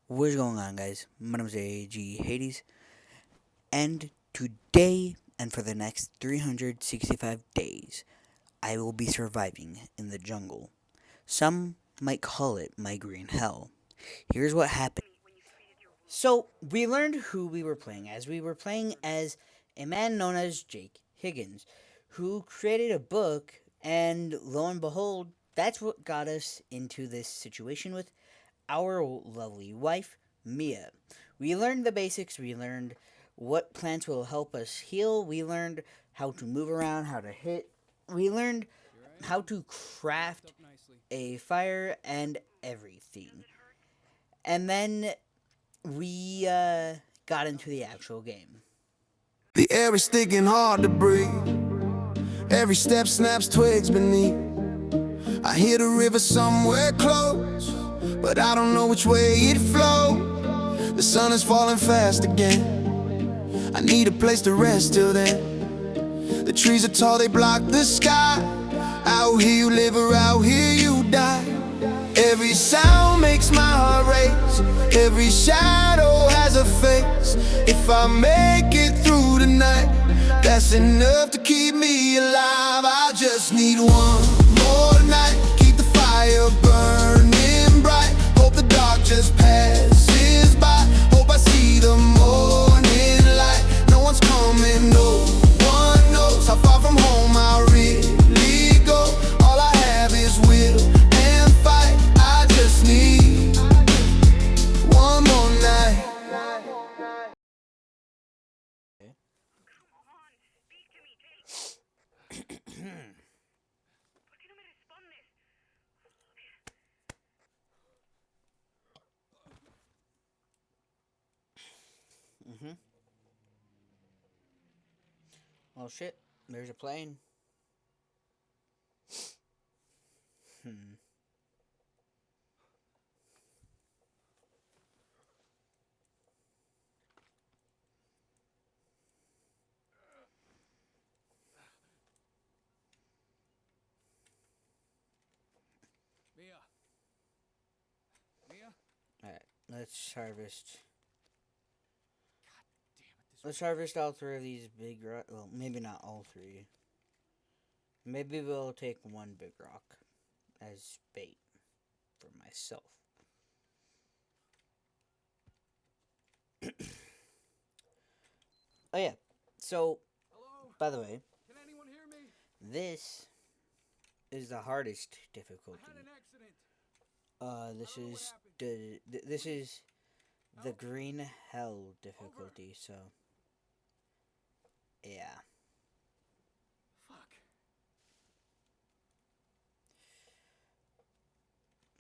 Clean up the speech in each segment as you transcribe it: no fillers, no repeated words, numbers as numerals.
What's going on, guys? My name is AG Hades, and today and for the next 365 days, I will be surviving in the jungle. Some might call it my green hell. Here's what happened. So, we learned who we were playing as. We were playing as a man known as Jake Higgins, who created a book, and lo and behold, that's what got us into this situation with our lovely wife, Mia. We learned the basics. We learned what plants will help us heal. We learned how to move around, how to hit. We learned how to craft a fire and everything. And then we got into the actual game. The air is thick and hard to breathe. Every step snaps twigs beneath. I hear the river somewhere close, but I don't know which way it flows. The sun is falling fast again. I need a place to rest till then. The trees are tall, they block the sky. Out here you live or out here you die. Every sound makes my heart race. Every shadow has a face. If I make it through the night, that's enough to keep me alive. I just need one more night. Keep the fire burning bright. Hope the dark just passes by. Hope I see the morning light. No one's coming, no one knows how far from home I really go. All I have is will and fight. I just need one more night. Mm-hmm. Oh shit, there's a plane. Hmm. Mia. Mia? Alright, let's harvest. Damn it, this Let's harvest all three of these big rock. Well, maybe not all three. Maybe we'll take one big rock as bait for myself. Oh yeah. So, Hello? by the way, Can anyone hear me? this is the hardest I difficulty. had an accident. This I don't know what is happened. this is the Help? green hell difficulty. So, yeah. Fuck.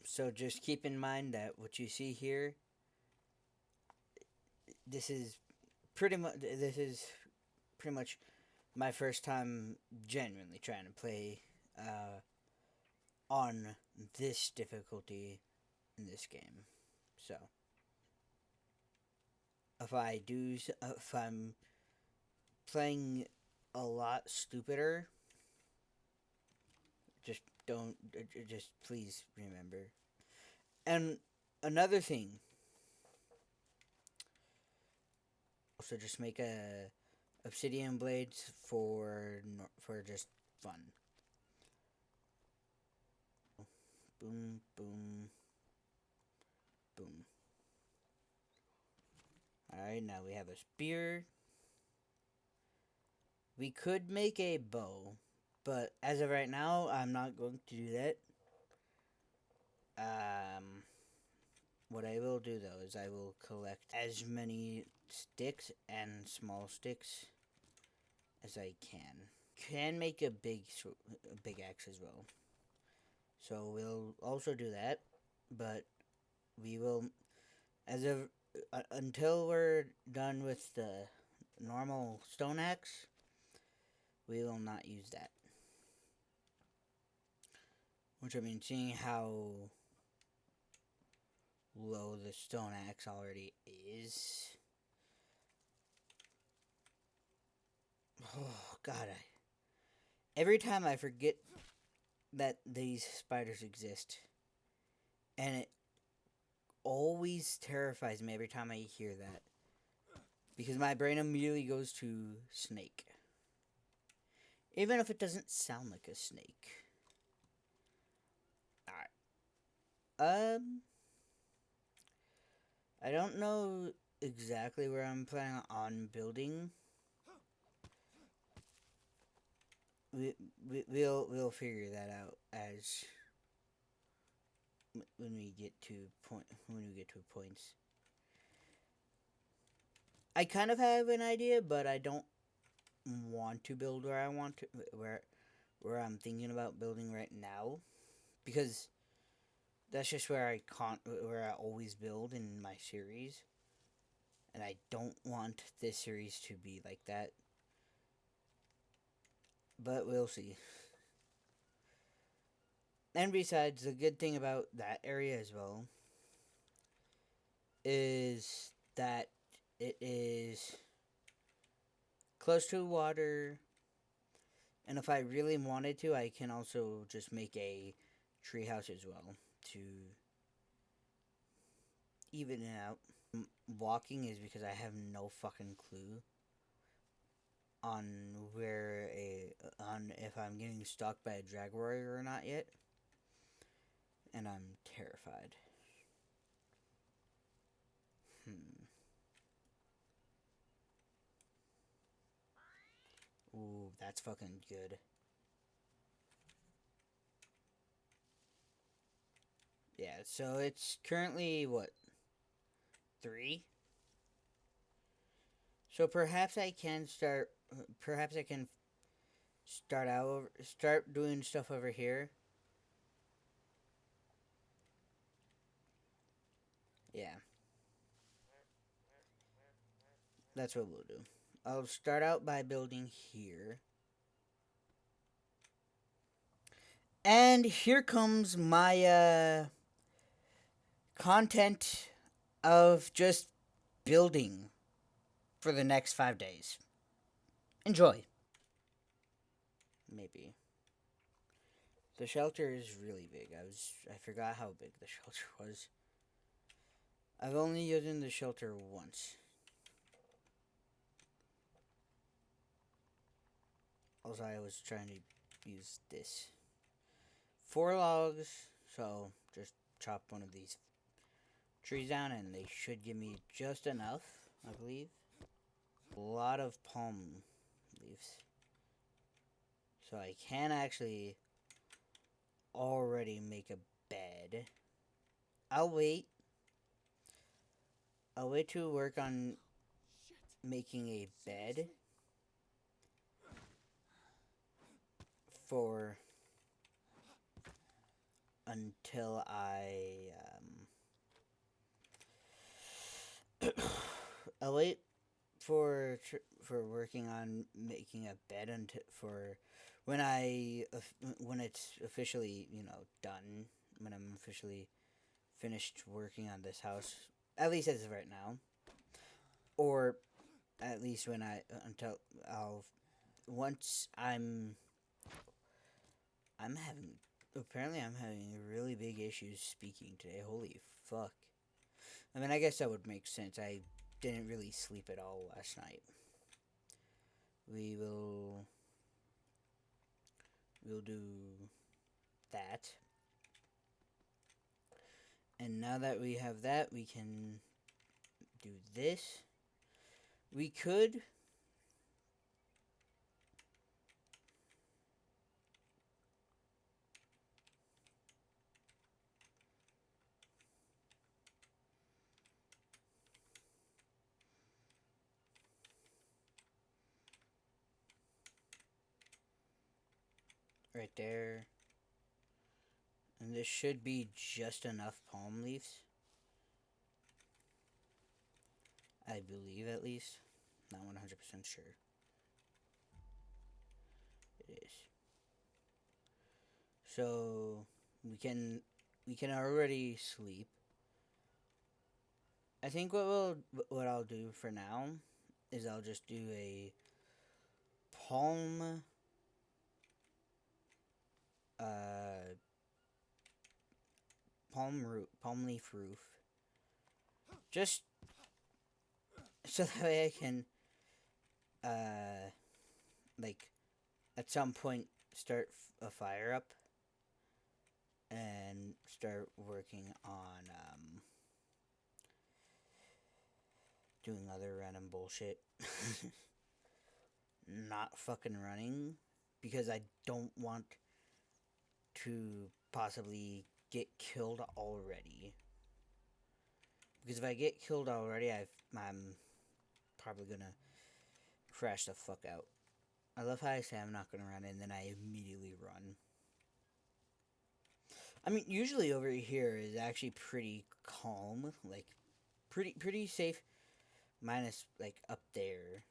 So just keep in mind that what you see here, this is pretty much my first time genuinely trying to play on this difficulty in this game. So if I'm playing a lot stupider, just don't just please remember. And another thing, also just make a obsidian blades for just fun. Boom, boom, boom. Alright, now we have a spear. We could make a bow, but as of right now, I'm not going to do that. What I will do though is I will collect as many sticks and small sticks as I can. Can make a big axe as well. So we'll also do that, but we will as of until we're done with the normal stone axe, we will not use that. Which I mean, seeing how low the stone axe already is. Oh God! Every time I forget that these spiders exist, and it always terrifies me every time I hear that. Because my brain immediately goes to snake. Even if it doesn't sound like a snake. Alright. I don't know exactly where I'm planning on building. We'll figure that out as when we get to points. I kind of have an idea, but I don't want to build where I want to where I'm thinking about building right now, because that's just where I always build in my series, and I don't want this series to be like that. But we'll see. And besides, the good thing about that area as well is that it is close to water, and if I really wanted to, I can also just make a treehouse as well to even it out. Walking is because I have no fucking clue on if I'm getting stalked by a drag warrior or not yet, and I'm terrified. Ooh, that's fucking good. Yeah, so it's currently what, 3? So perhaps I can start. Perhaps I can start doing stuff over here. Yeah, that's what we'll do. I'll start out by building here. And here comes my content of just building for the next 5 days. Enjoy. Maybe. The shelter is really big. I forgot how big the shelter was. I've only used the shelter once. Also, I was trying to use this. 4 logs, so just chop one of these trees down and they should give me just enough, I believe. A lot of palm leaves. So I can actually already make a bed. I'll wait. I'll wait to work on making a bed for until I'll wait for working on making a bed until for when when it's officially done, when I'm officially finished working on this house, at least as of right now, or at least when I until I'll once I'm having apparently I'm having really big issues speaking today. Holy fuck. I mean, I guess that would make sense. I didn't really sleep at all last night. We'll do that. And now that we have that, we can do this. We could right there. And this should be just enough palm leaves. I believe, at least. Not 100% sure. It is. So we can already sleep. I think what I'll do for now is I'll just do a palm palm leaf roof, just so that way I can, uh, like, at some point start a fire up and start working on, doing other random bullshit. Not fucking running because I don't want to possibly get killed already. Because if I get killed already, I'm probably gonna crash the fuck out. I love how I say I'm not gonna run and then I immediately run. I mean, usually over here is actually pretty calm, like pretty safe, minus like up there.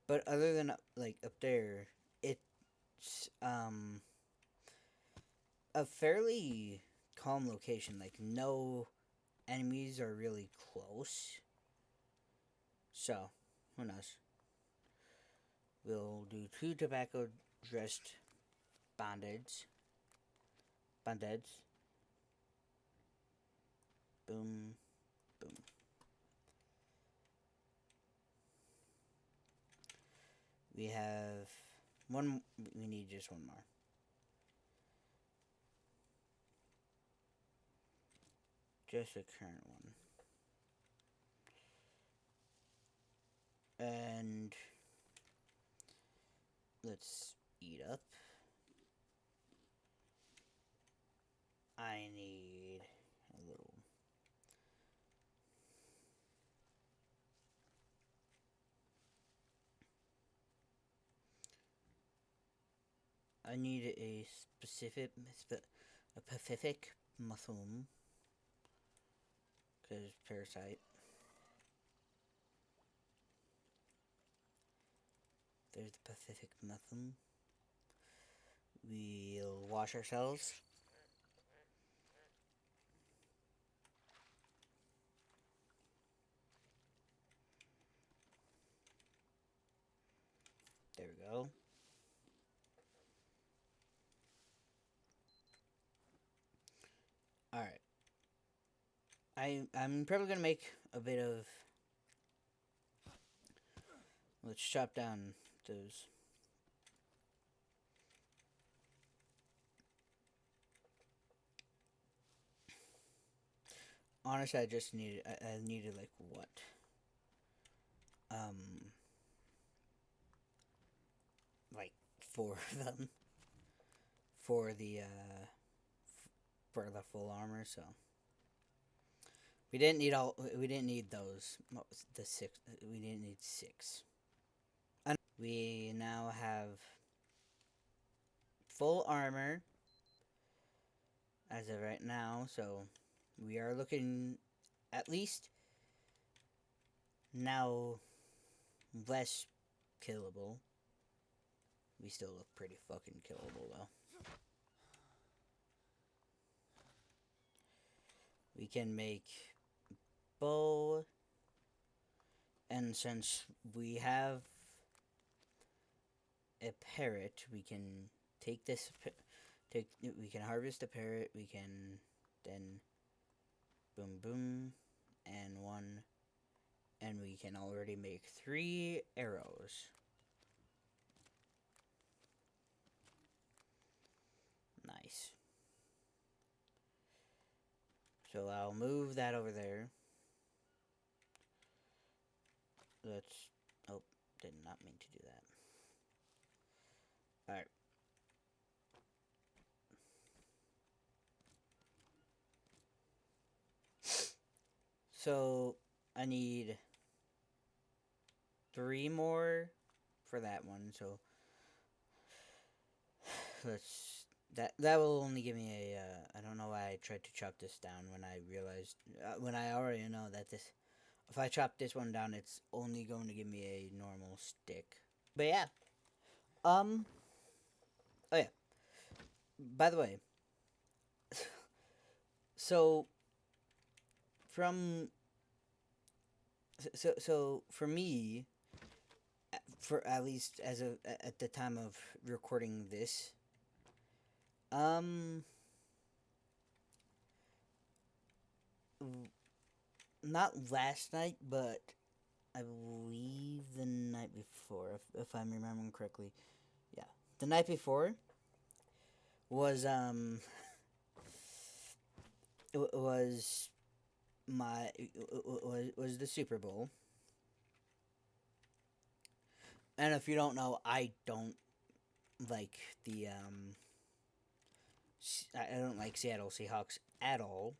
But other than like up there, it's a fairly calm location. Like no enemies are really close. So, who knows? We'll do 2 tobacco dressed bandits. Bandits. Boom, boom. We have one. We need just one more. Just a current one. And let's eat up. I need a little. I need a specific mushroom. Because parasite. There's the Pacific mushroom. We'll wash ourselves. There we go. Alright. I'm probably gonna make a bit of. Let's chop down those. Honestly, I just needed. I needed like what? Like 4 of them for for the full armor. So we didn't need all. We didn't need those. The 6. We didn't need 6. We now have full armor as of right now, so we are looking at least now less killable. We still look pretty fucking killable though. We can make bow, and since we have a parrot, we can take this. We can harvest a parrot. We can then boom boom, and 1, and we can already make 3 arrows. Nice. So I'll move that over there. Let's. Oh, did not mean to do that. Alright. So I need 3 more for that one. So let's. That will only give me a. I don't know why I tried to chop this down when I realized when I already know that this. If I chop this one down, it's only going to give me a normal stick. But yeah. Oh yeah. By the way. So from so for me, for at least as of at the time of recording this, not last night, but I believe the night before, if I'm remembering correctly. Yeah, the night before was was was the Super Bowl. And if you don't know, I don't like the I don't like Seattle Seahawks at all.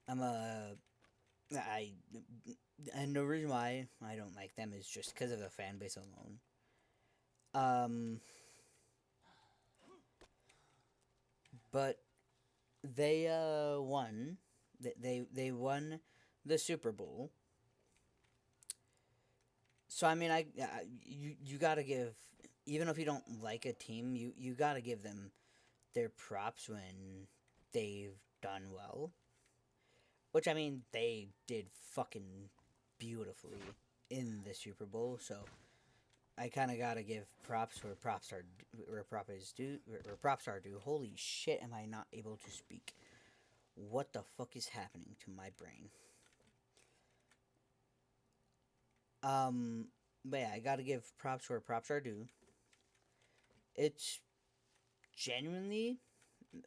I'm a I and the reason why I don't like them is just because of the fan base alone. Um, but they won. They won the Super Bowl. So I mean, you gotta give, even if you don't like a team, you gotta give them their props when they've done well. Which I mean, they did fucking beautifully in the Super Bowl. So I kind of gotta give props where props is due. Where props are due. Holy shit! Am I not able to speak? What the fuck is happening to my brain? Um, but yeah, I gotta give props where props are due. It's genuinely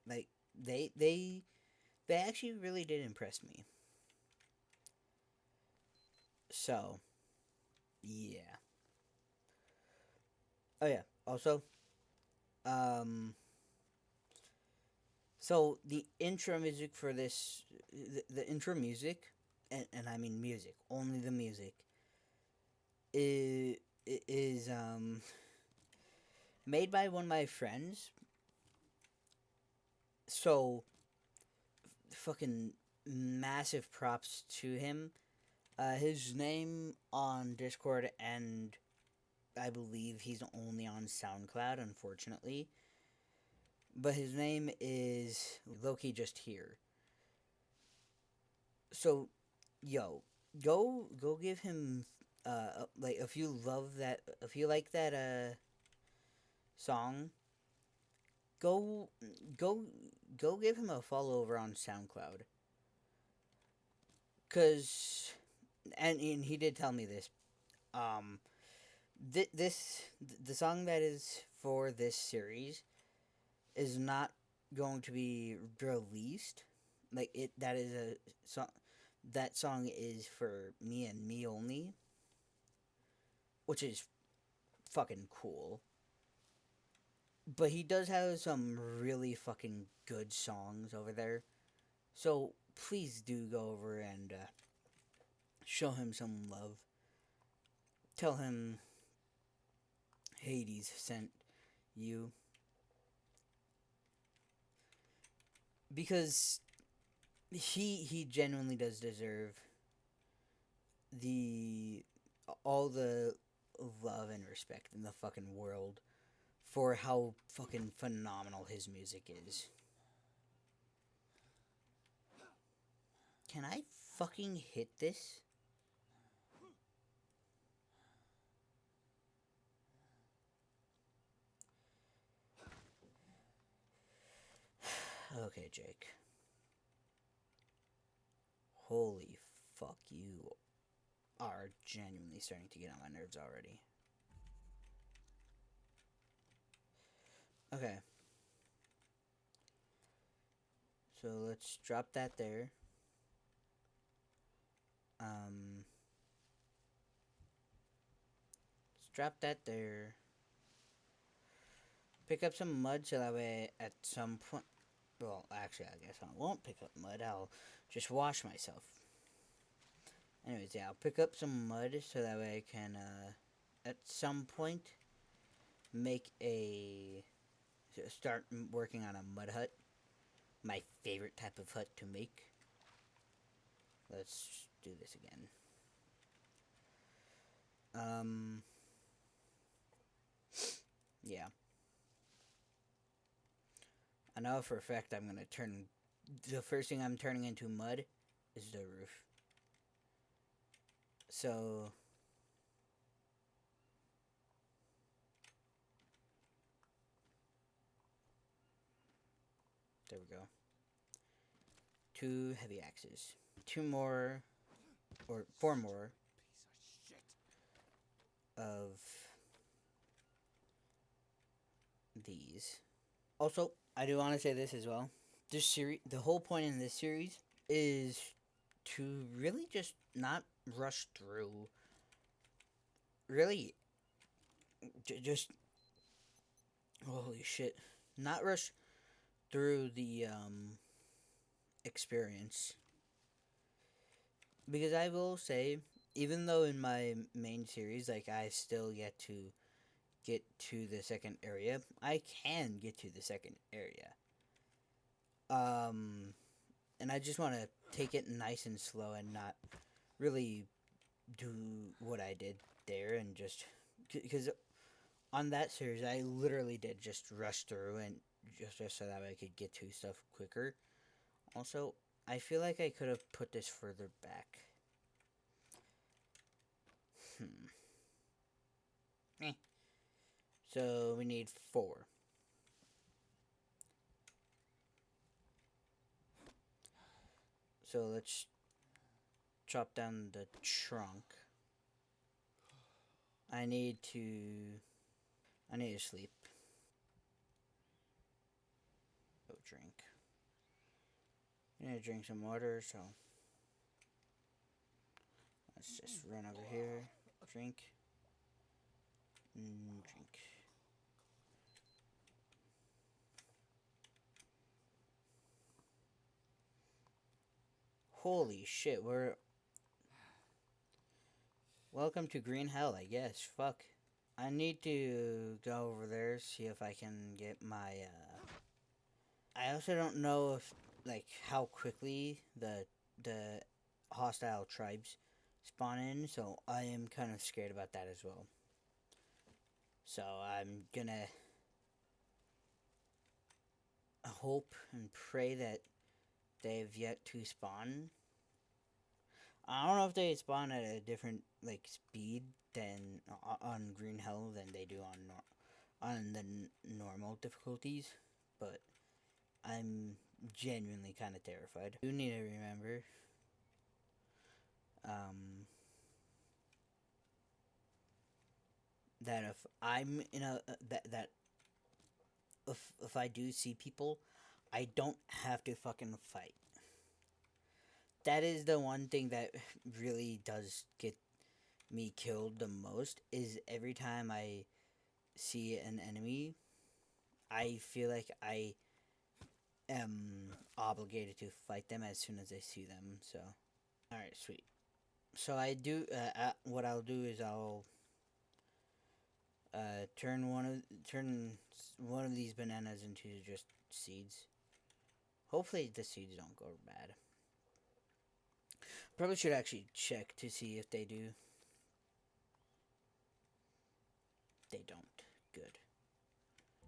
like they actually really did impress me. So yeah. Oh yeah. Also, um, so the intro music for this, the intro music, and I mean music, only the music, is made by one of my friends. So fucking massive props to him. His name on Discord, and I believe he's only on SoundCloud, unfortunately. But his name is Loki Just Here. So, yo, go give him like if you love that, if you like that song, go go go give him a follow over on SoundCloud. Cause and he did tell me this. Um, the song that is for this series is not going to be released. Like it, that is a song. That song is for me and me only, which is fucking cool. But he does have some really fucking good songs over there. So please do go over and show him some love. Tell him Hades sent you. Because he genuinely does deserve the all the love and respect in the fucking world for how fucking phenomenal his music is. Can I fucking hit this? Okay, Jake. Holy fuck, you are genuinely starting to get on my nerves already. Okay. So let's drop that there. Um, let's drop that there. Pick up some mud so that way at some point. Well, actually, I guess I won't pick up mud. I'll just wash myself. Anyways, yeah, I'll pick up some mud so that way I can, at some point, make a. Start working on a mud hut. My favorite type of hut to make. Let's do this again. Um. Yeah. I know for a fact I'm gonna turn. The first thing I'm turning into mud is the roof. So. There we go. 2 heavy axes, 2 more, or 4 more Piece of shit. of these. Also, I do want to say this as well. This series, the whole point in this series is to really just not rush through. Really, just holy shit, not rush through the experience. Because I will say, even though in my main series, like I still yet to get to the second area, I can get to the second area. Um, and I just want to take it nice and slow and not really do what I did there and just because on that series I literally did just rush through and just so that I could get to stuff quicker. Also, I feel like I could have put this further back. Eh. So we need 4. So let's chop down the trunk. I need to sleep. Go drink. I need to drink some water, so let's just run over here. Drink. Drink. Holy shit, we're welcome to Green Hell, I guess. Fuck. I need to go over there, see if I can get my I also don't know if like how quickly the hostile tribes spawn in, so I am kind of scared about that as well. So I'm gonna hope and pray that they've yet to spawn. I don't know if they spawn at a different like speed than on Green Hell than they do on the normal difficulties, but I'm genuinely kind of terrified. You need to remember, um, that if I'm in a that if I do see people, I don't have to fucking fight. That is the one thing that really does get me killed the most is every time I see an enemy, I feel like I am obligated to fight them as soon as I see them. So, all right, sweet. So I do. What I'll do is I'll turn one of these bananas into just seeds. Hopefully the seeds don't go bad. Probably should actually check to see if they do. They don't. Good.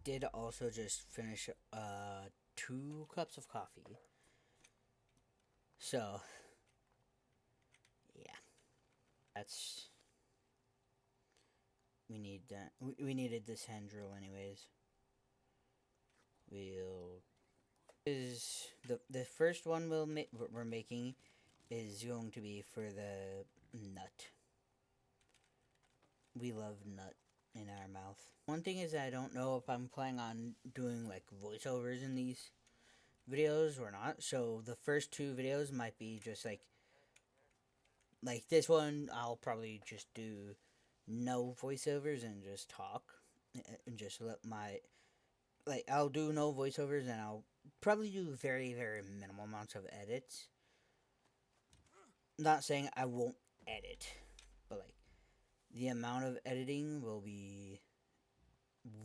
Did also just finish 2 cups of coffee. So yeah, that's we need that. We needed this hand drill anyways. We'll is the first one we're making is going to be for the nut. We love nut in our mouth. One thing is I don't know if I'm planning on doing like voiceovers in these videos or not. So the first 2 videos might be just like this one. I'll probably just do no voiceovers and just talk and just let my like I'll do no voiceovers and I'll probably do very very minimal amounts of edits. Not saying I won't edit, but like the amount of editing will be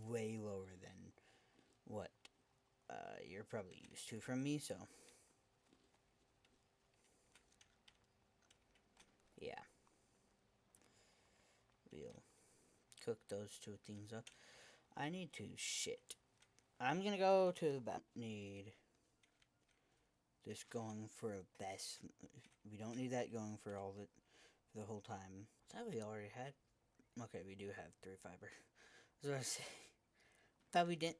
way lower than what you're probably used to from me. So yeah, we'll cook those 2 things up. I need to shit. I'm gonna go to the bathroom. Need this going for a best. We don't need that going for for the whole time. I thought we already had. Okay, we do have 3 fiber. I was gonna say. Thought we didn't.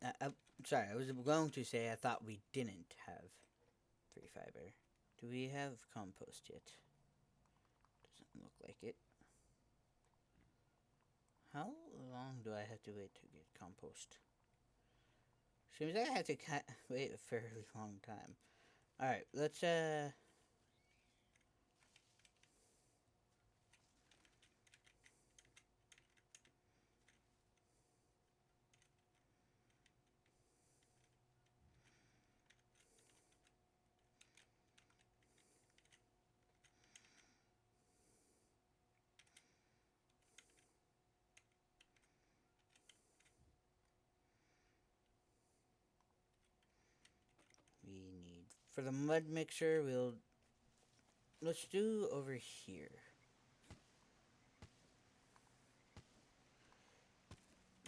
Sorry, I was going to say I thought we didn't have 3 fiber. Do we have compost yet? Doesn't look like it. How long do I have to wait to get compost? Seems like I have to wait a fairly long time. Alright, let's we need for the mud mixer let's do over here.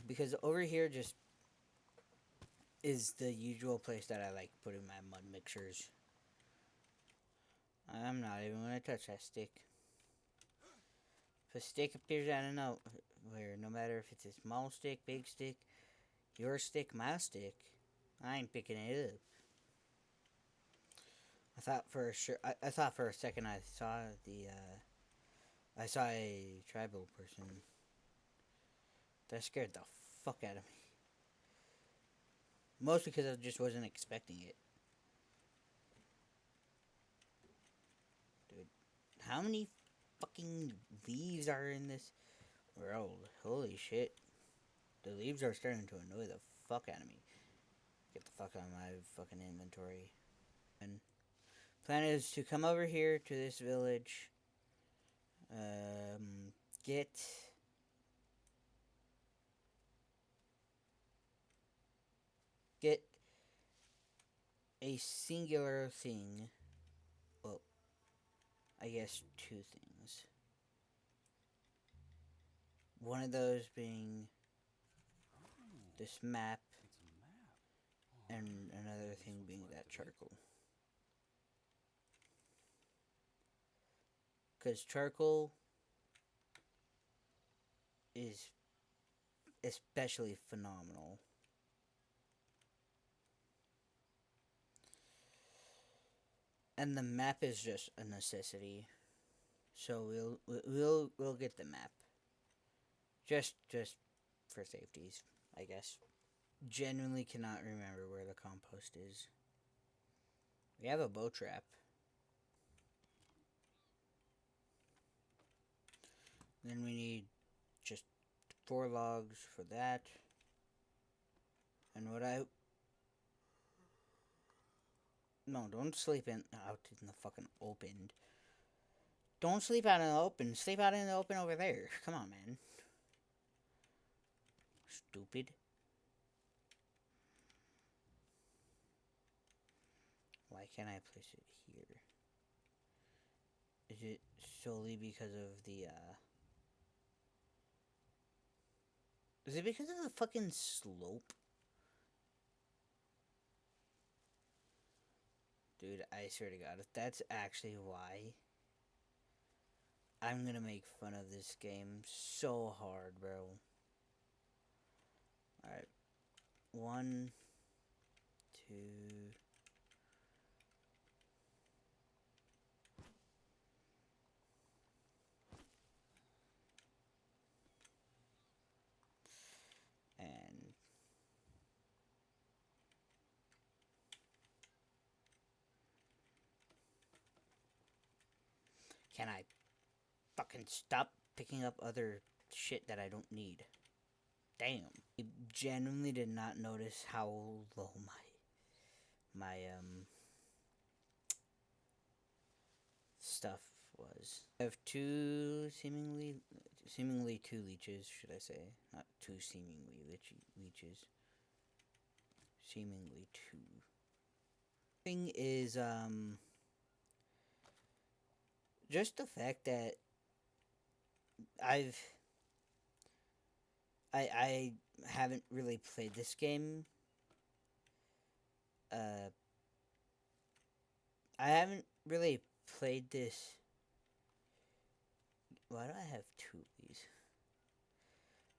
Because over here just is the usual place that I like putting my mud mixers. I'm not even gonna touch that stick. If a stick appears out of nowhere, no matter if it's a small stick, big stick, your stick, my stick, I ain't picking it up. I thought for a second I saw I saw a tribal person. That scared the fuck out of me. Mostly because I just wasn't expecting it. Dude, how many fucking leaves are in this world? Holy shit. The leaves are starting to annoy the fuck out of me. Get the fuck out of my fucking inventory. And plan is to come over here to this village. Get get a singular thing. Well, I guess two things. One of those being this map, It's a map. and another thing being that charcoal. Because charcoal is especially phenomenal. And the map is just a necessity. So we'll get the map. Just for safeties, I guess. Genuinely cannot remember where the compost is. We have a bow trap. Then we need just 4 logs for that. And what I... No, don't sleep out in the fucking open. Don't sleep out in the open. Sleep out in the open over there. Come on, man. Stupid. Why can't I place it here? Is it solely because of the, Is it because of the fucking slope? Dude, I swear to God, if that's actually why, I'm gonna make fun of this game so hard, bro. Alright. 1, 2... And... Can I fucking stop picking up other shit that I don't need? Damn. I genuinely did not notice how low my stuff was. I have seemingly two leeches, should I say? Not two seemingly leeches. Seemingly two. Thing is just the fact that I've I haven't really played this game. I haven't really played this. Why do I have two of these?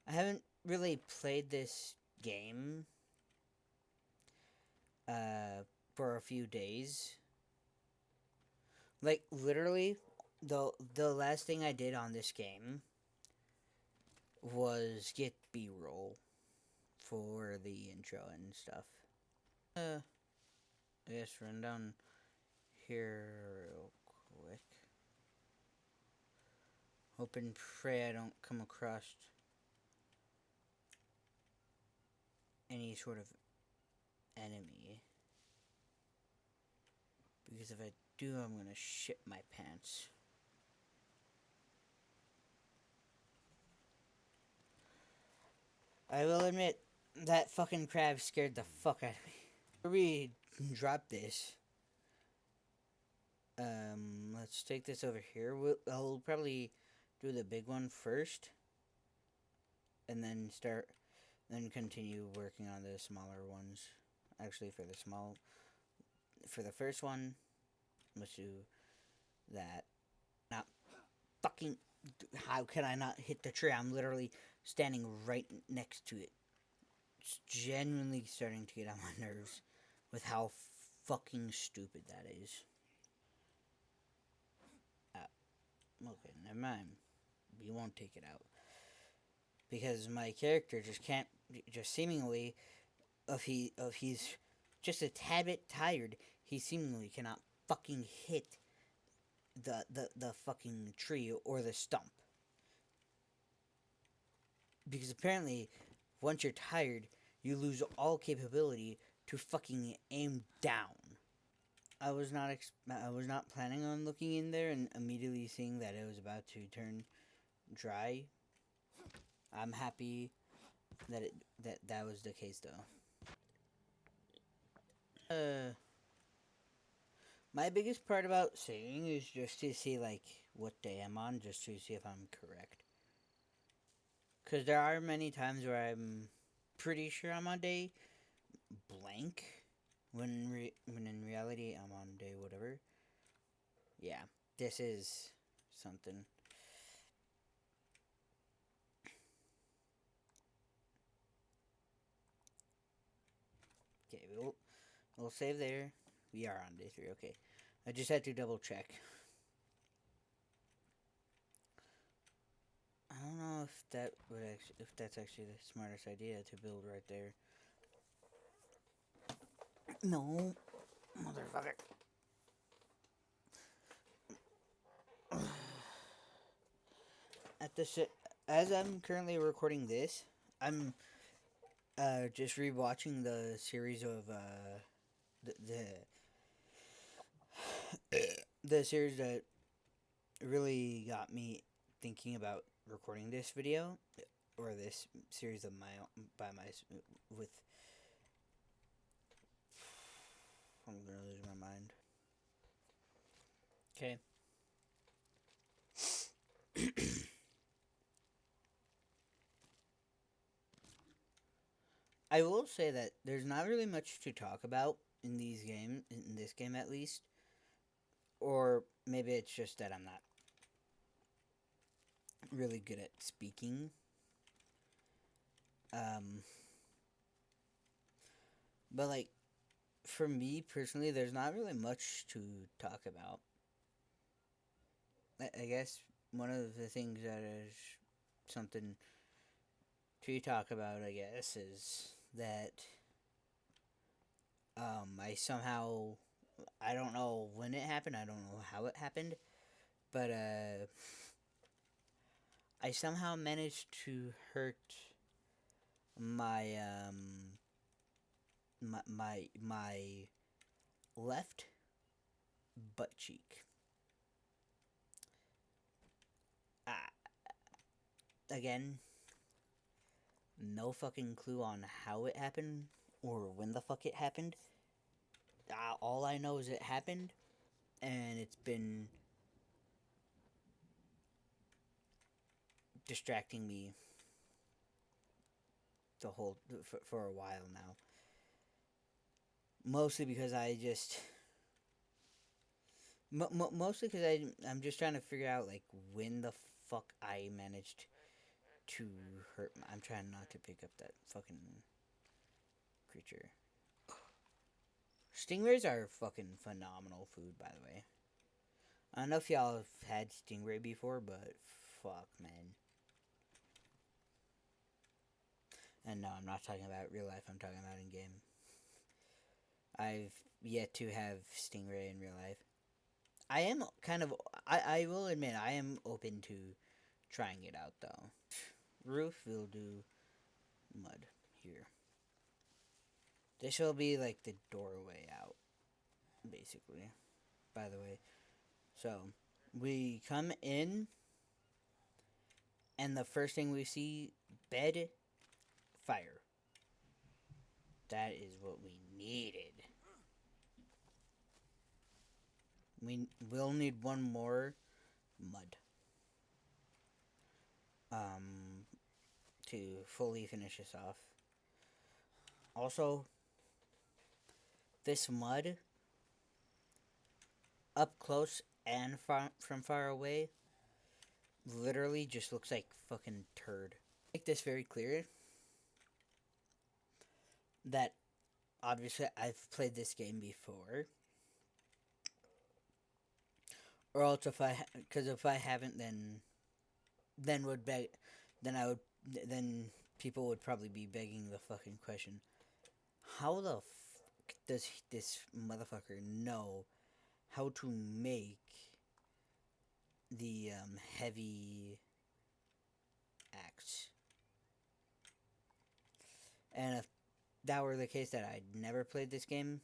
I haven't really played this game for a few days. Like literally, the last thing I did on this game was get B-roll for the intro and stuff. I guess run down here real quick. Hope and pray I don't come across any sort of enemy. Because if I do, I'm gonna shit my pants. I will admit, that fucking crab scared the fuck out of me. Before we drop this, let's take this over here. I'll probably do the big one first, and then continue working on the smaller ones. Actually, for the first one, let's do that. Not fucking, how can I not hit the tree? I'm literally standing right next to it. It's genuinely starting to get on my nerves with how fucking stupid that is. Okay, never mind. We won't take it out. Because my character just can't, just seemingly, if he's just a tad bit tired, he seemingly cannot fucking hit the fucking tree or the stump. Because apparently, once you're tired, you lose all capability to fucking aim down. I was not planning on looking in there and immediately seeing that it was about to turn dry. I'm happy that was the case though. My biggest part about saving is just to see like what day I'm on, just to see if I'm correct. Cause there are many times where I'm pretty sure I'm on day blank, when in reality I'm on day whatever. Yeah, this is something. Okay, we'll save there. We are on day 3. Okay, I just had to double check. I don't know if that's actually the smartest idea to build right there. No, motherfucker. At the as I'm currently recording this, I'm just rewatching the series of the the series that really got me thinking about recording this video or this series of my by my with. I'm gonna lose my mind. Okay. I will say that there's not really much to talk about in this game at least. Or maybe it's just that I'm not really good at speaking. Um, but like, for me personally, there's not really much to talk about. I guess one of the things that is something to talk about, I guess, is that I somehow, I don't know when it happened, I don't know how it happened, but I somehow managed to hurt my my left butt cheek. Uh, Again, no fucking clue on how it happened or when the fuck it happened. All I know is it happened, and it's been distracting me for a while now. Mostly because I just mostly because I'm just trying to figure out like when the fuck I managed to hurt. I'm trying not to pick up that fucking creature. Stingrays are fucking phenomenal food, by the way. I don't know if y'all have had Stingray before, but fuck, man. And no, I'm not talking about real life, I'm talking about in game. I've yet to have Stingray in real life. I am kind of. I will admit, I am open to trying it out, though. Roof will do mud here. This will be like the doorway out, basically. By the way. So, we come in, and the first thing we see bed, fire. That is what we needed. We will need one more mud. Um, to fully finish this off. Also, this mud, up close and from far away, literally just looks like fucking turd. Make this very clear that obviously I've played this game before. Or else because if I haven't, then would beg, then I would, then people would probably be begging the fucking question: how the fuck does this motherfucker know how to make the heavy axe? And if that were the case, that I'd never played this game,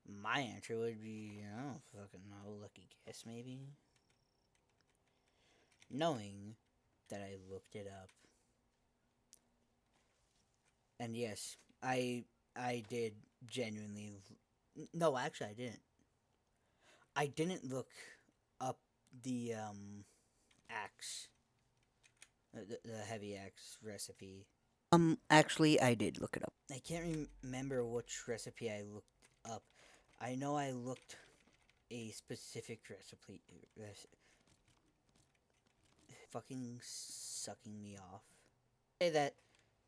my answer would be, I don't fucking know, lucky guess maybe. Knowing that I looked it up. And yes, I did genuinely. No, actually, I didn't. I didn't look up the axe, the heavy axe recipe. Actually, I did look it up. I can't remember which recipe I looked up. I know I looked a specific recipe. Fucking sucking me off. Say that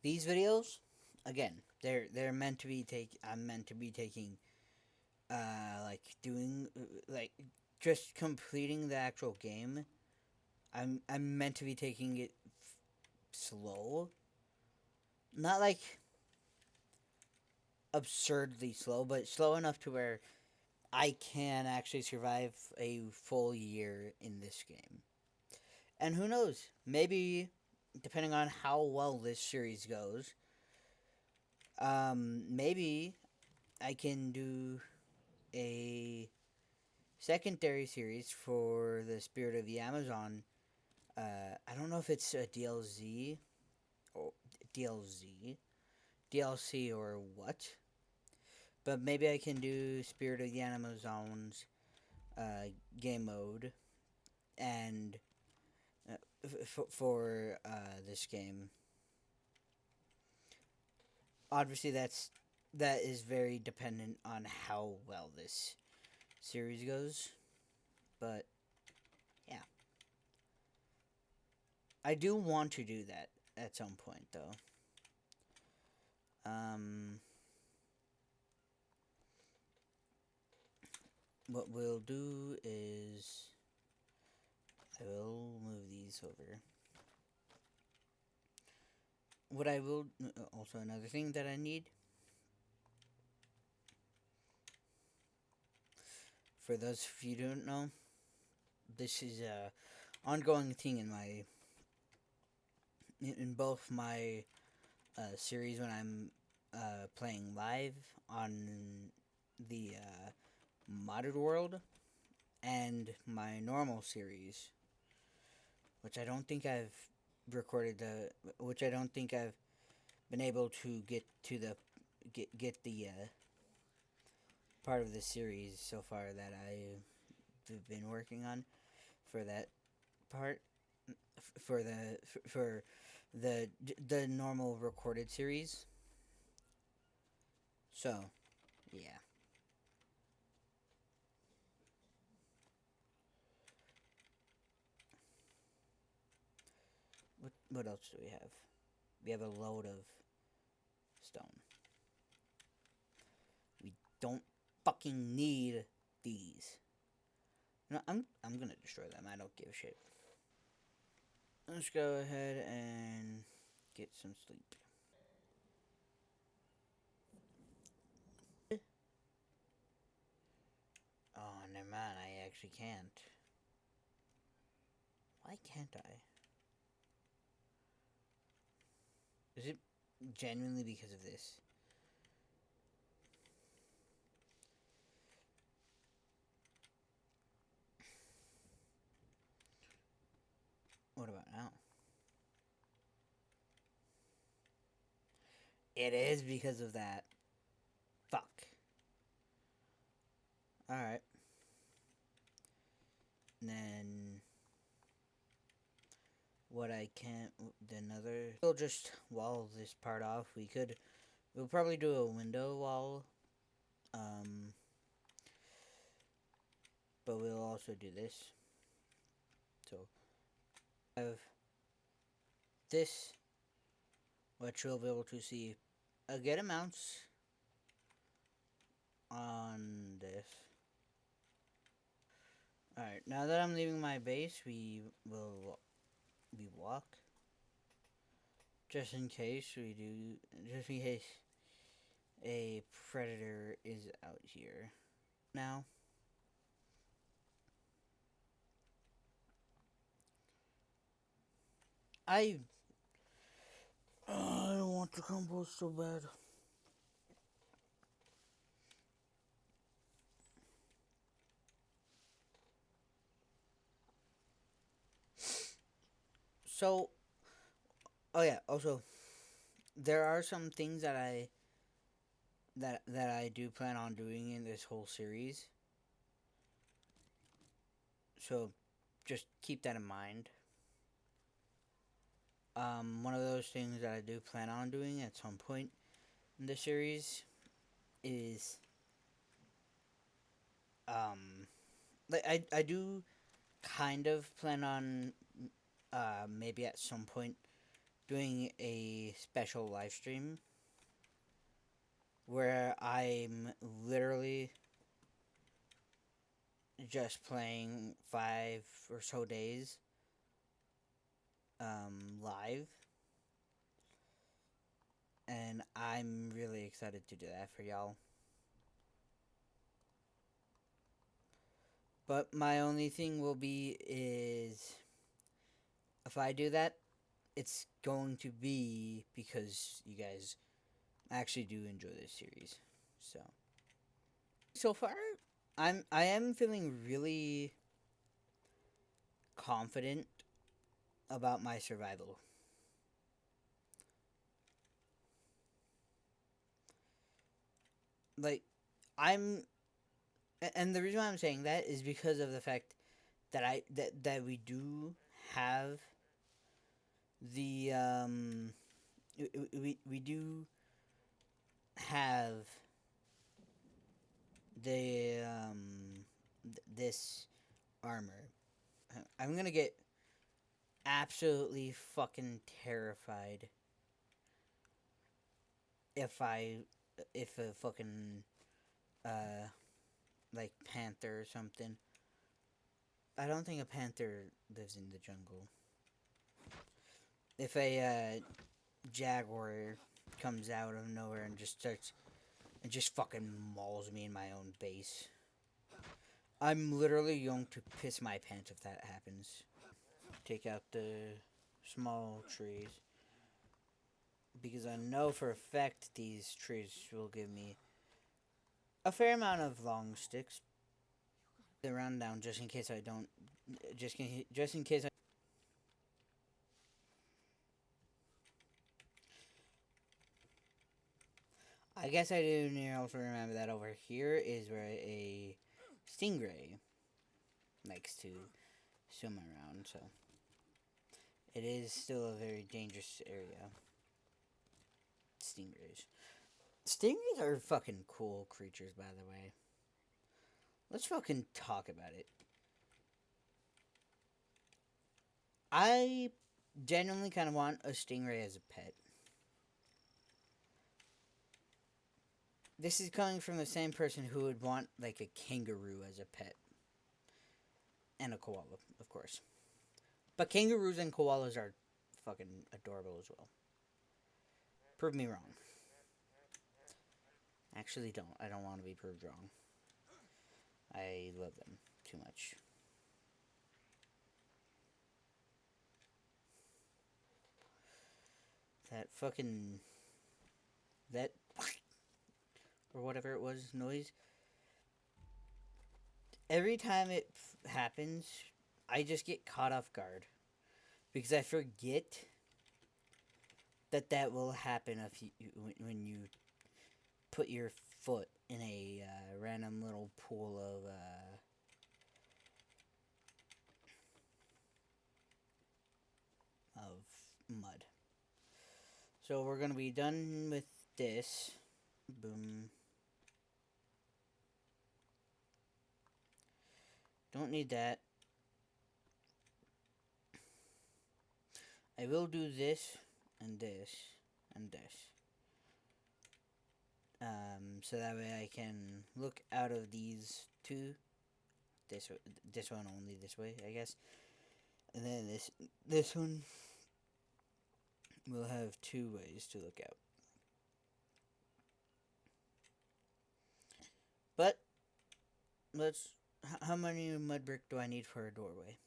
these videos, again, they're meant to be I'm meant to be taking, like doing, like just completing the actual game. I'm meant to be taking it slow, not like absurdly slow, but slow enough to where I can actually survive a full year in this game. And who knows? Maybe, depending on how well this series goes, maybe I can do a secondary series for the Spirit of the Amazon. I don't know if it's a DLC or DLC or what, but maybe I can do Spirit of the Amazon's game mode and for this game. Obviously, that is very dependent on how well this series goes, but yeah, I do want to do that at some point, though. What we'll do is I will move these over. What I will also another thing that I need for those of you who don't know, this is a ongoing thing in both my series when I'm playing live on the modded world and my normal series, which I don't think I've which I don't think I've been able to get to the get the part of the series so far that I've been working on for that part for the normal recorded series. So, yeah. What else do we have? We have a load of stone. We don't fucking need these. No, I'm gonna destroy them. I don't give a shit. Let's go ahead and get some sleep. Oh, never mind. I actually can't. Why can't I? Is it genuinely because of this? What about now? It is because of that. Fuck. Alright. Then what I can't, another, we'll just wall this part off. We'll probably do a window wall, um, but we'll also do this. So I have this, which you'll be able to see a good amounts on this. Alright, now that I'm leaving my base, we walk. Just in case a predator is out here. Now, I I don't want to compost so bad. So, oh yeah. Also, there are some things that I do plan on doing in this whole series. So, just keep that in mind. One of those things that I do plan on doing at some point in the series is like I do kind of plan on maybe at some point doing a special live stream where I'm literally just playing 5 or so days live, and I'm really excited to do that for y'all. But my only thing will be is if I do that, it's going to be because you guys actually do enjoy this series. So far, I am feeling really confident about my survival. Like I'm and the reason why I'm saying that is because of the fact that that we do have the we do have the this armor. I'm gonna get absolutely fucking terrified if I if a fucking uh like panther or something. I don't think a panther lives in the jungle. If a jaguar comes out of nowhere and just fucking mauls me in my own base, I'm literally going to piss my pants if that happens. Take out the small trees because I know for a fact these trees will give me a fair amount of long sticks. The round down just in case I don't. Just in case I guess I do also remember that over here is where a stingray likes to swim around, so it is still a very dangerous area. Stingrays. Stingrays are fucking cool creatures, by the way. Let's fucking talk about it. I genuinely kind of want a stingray as a pet. This is coming from the same person who would want, like, a kangaroo as a pet. And a koala, of course. But kangaroos and koalas are fucking adorable as well. Prove me wrong. Actually, don't. I don't want to be proved wrong. I love them too much. That fucking. That. Or whatever it was, noise. Every time it happens, I just get caught off guard. Because I forget that will happen if you, when you put your foot in a random little pool of mud. So we're gonna be done with this. Boom. Don't need that. I will do this and this and this. So that way I can look out of these two. This one only this way, I guess. And then this one will have two ways to look out. But let's. How many mud brick do I need for a doorway?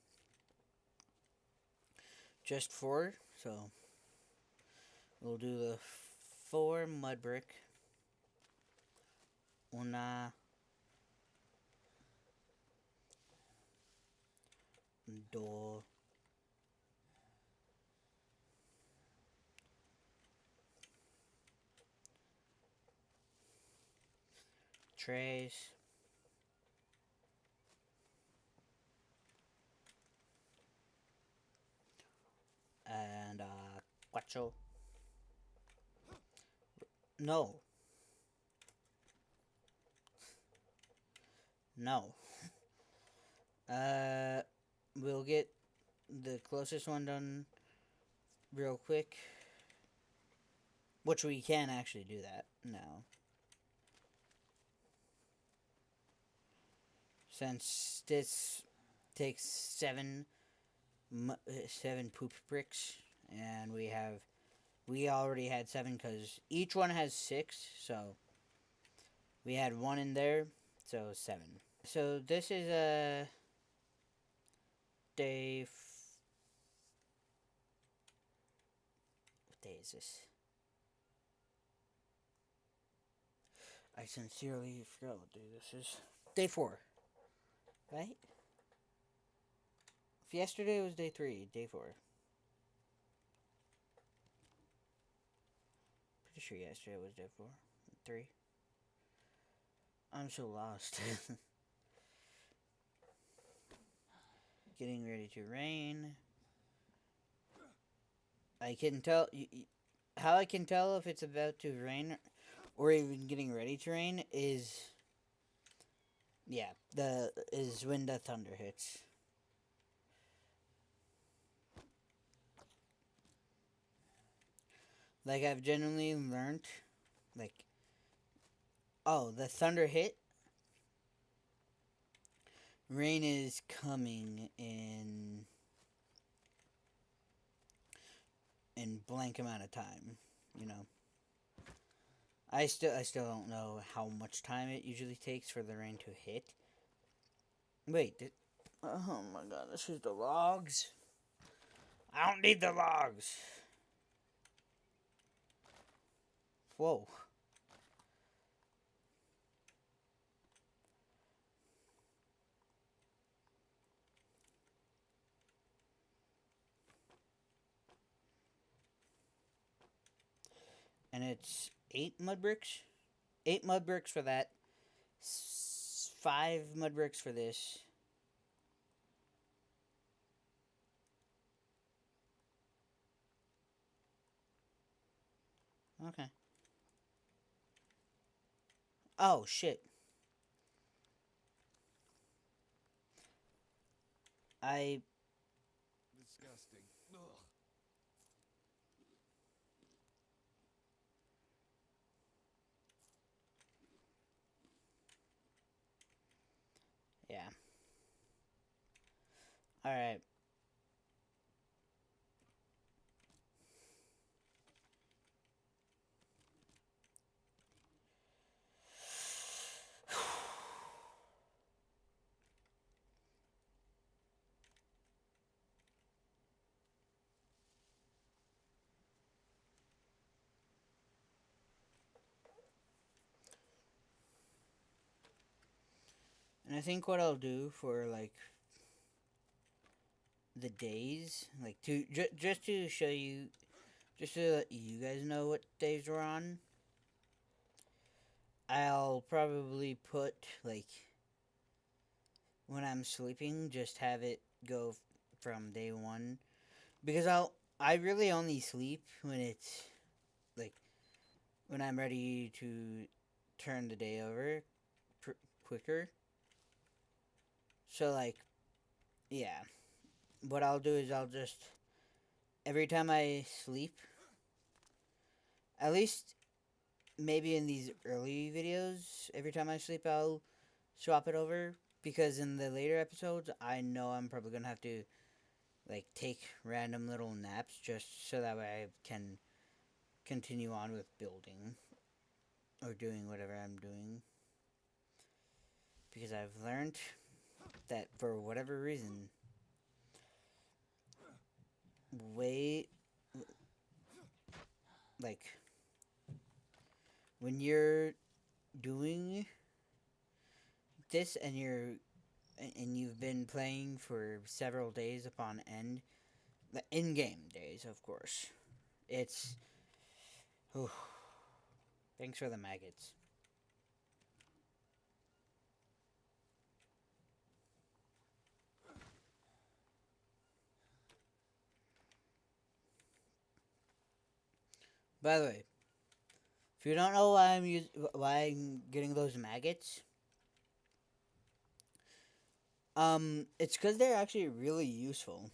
Just 4. So we'll do the 4 mud brick. Una. Dos. Tres. And cuatro. No. No. We'll get the closest one done real quick. Which we can actually do that now. Since this takes 7 poop bricks, and we already had 7 because each one has 6, so we had 1 in there, so 7. So this is a day. What day is this? I sincerely forgot what day this is. Day 4, right? If yesterday was day 3, day 4. Pretty sure yesterday was day 4, 3. I'm so lost. Getting ready to rain. I can tell. How I can tell if it's about to rain or even getting ready to rain is. Yeah, is when the thunder hits. Like, I've genuinely learned, like, oh, the thunder hit. Rain is coming in blank amount of time, you know. I still don't know how much time it usually takes for the rain to hit. Wait, oh my god, this is the logs. I don't need the logs. Whoa. And it's 8 mud bricks. 8 mud bricks for that. 5 mud bricks for this. Okay. Oh, shit. Disgusting. Ugh. Yeah. All right. And I think what I'll do for like the days, like just to show you, just to let you guys know what days we're on, I'll probably put like when I'm sleeping, just have it go from day one because I really only sleep when it's like when I'm ready to turn the day over quicker. So like yeah, what I'll do is I'll just every time I sleep, at least maybe in these early videos, every time I sleep I'll swap it over because in the later episodes I know I'm probably gonna have to like take random little naps just so that way I can continue on with building or doing whatever I'm doing because I've learned that for whatever reason way like when you're doing this and you've been playing for several days upon end, the in-game days of course, it's oh, thanks for the maggots. By the way, if you don't know why I'm getting those maggots, it's because they're actually really useful.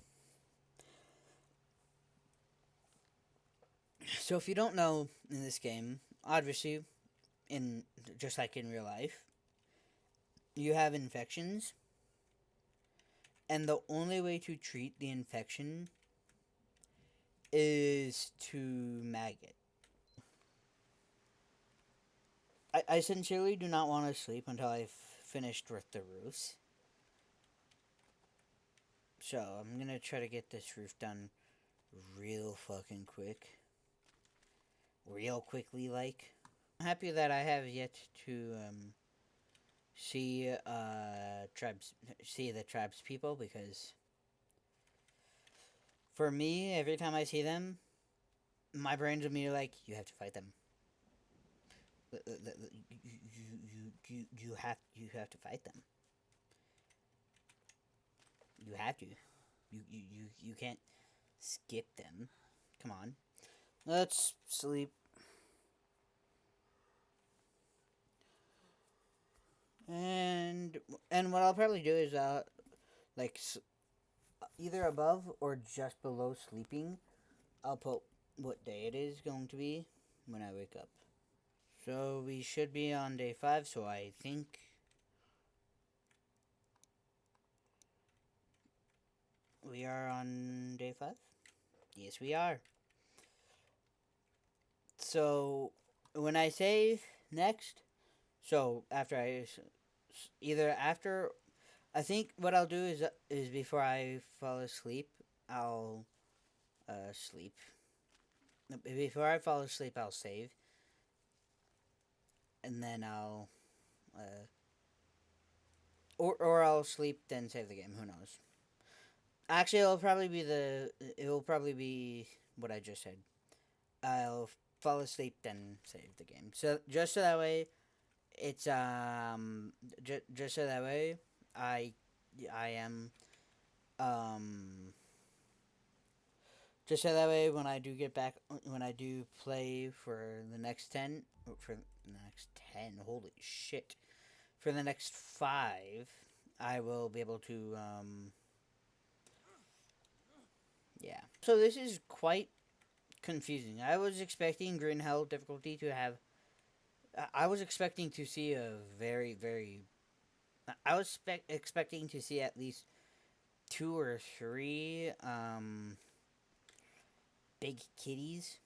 So if you don't know in this game, obviously, in just like in real life, you have infections, and the only way to treat the infection is to maggot. I sincerely do not want to sleep until I've finished with the roofs. So I'm gonna try to get this roof done real fucking quick. Real quickly, like. I'm happy that I have yet to see the tribes people because for me, every time I see them, my brain's immediately like, you have to fight them. You have to fight them. You have to. You can't skip them. Come on. Let's sleep. And what I'll probably do is like either above or just below sleeping, I'll put what day it is going to be when I wake up. So we should be on day 5, so I think we are on day 5. Yes, we are. So when I save next, so after either after I think what I'll do is before I fall asleep, I'll sleep. Before I fall asleep, I'll save, and then I'll uh, or I'll sleep then save the game. Who knows? Actually, it will probably be what I just said. I'll fall asleep then save the game. So just so that way, it's just so that way, I I am um just so that way when I do get back when I do play for the next 10 for the next 10 holy shit for the next 5 I will be able to yeah. So this is quite confusing. I was expecting Green Hell difficulty to have. I was expecting to see a very, very. I was expecting to see at least 2 or 3 big kitties,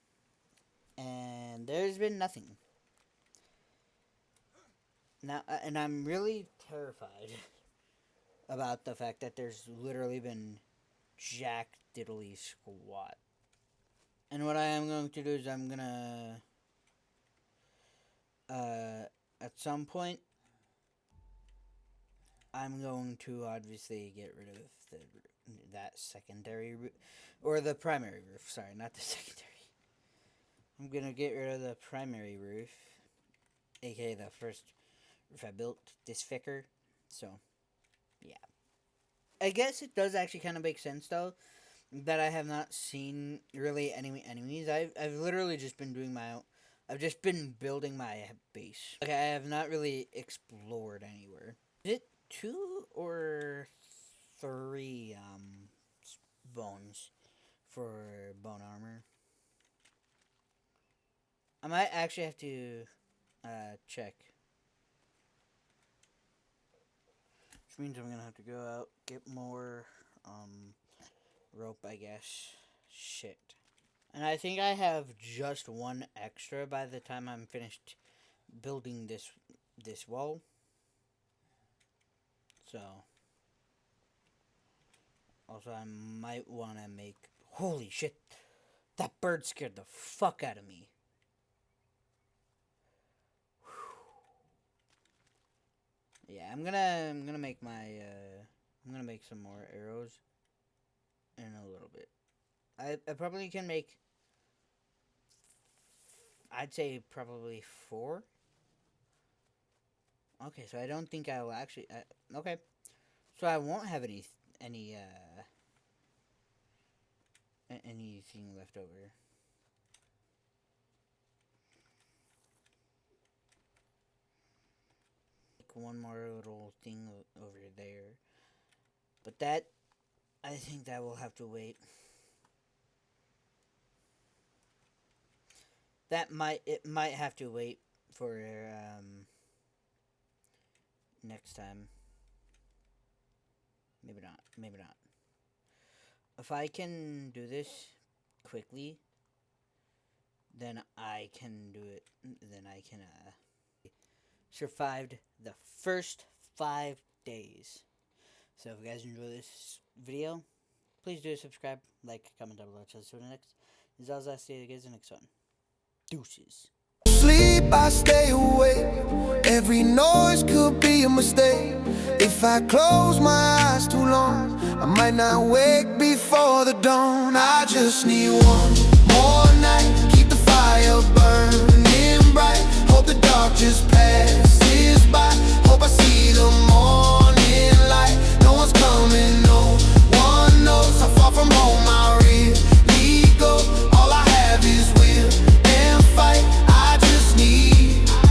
and there's been nothing. Now, and I'm really terrified about the fact that there's literally been jack diddly squat. And what I am going to do is I'm gonna, at some point, I'm going to obviously get rid of that secondary roof, or the primary roof. Sorry, not the secondary. I'm gonna get rid of the primary roof, aka the first roof I built, this thicker. So, yeah. I guess it does actually kind of make sense though that I have not seen really any enemies. I've literally just been doing my own. I've just been building my base. Okay, I have not really explored anywhere. Is it 2 or 3 bones for bone armor? I might actually have to check. Which means I'm gonna have to go out, get more rope, I guess. Shit. And I think I have just 1 extra by the time I'm finished building this wall. So, also I might want to make... Holy shit! That bird scared the fuck out of me. Yeah, I'm gonna make my I'm gonna make some more arrows in a little bit. I probably can make, I'd say probably 4. Okay, so I don't think I will actually. Okay, so I won't have anything left over. One more little thing over there, but that, I think that will have to wait. It might have to wait for next time. Maybe not. If I can do this quickly, then I can do it. Then I can survived the first 5 days. So if you guys enjoy this video, please do subscribe, like, comment down below. See you next. As always, I'll see you guys in the next one. Deuces. Sleep, I stay awake. Every noise could be a mistake. If I close my eyes too long, I might not wake before the dawn. I just need one more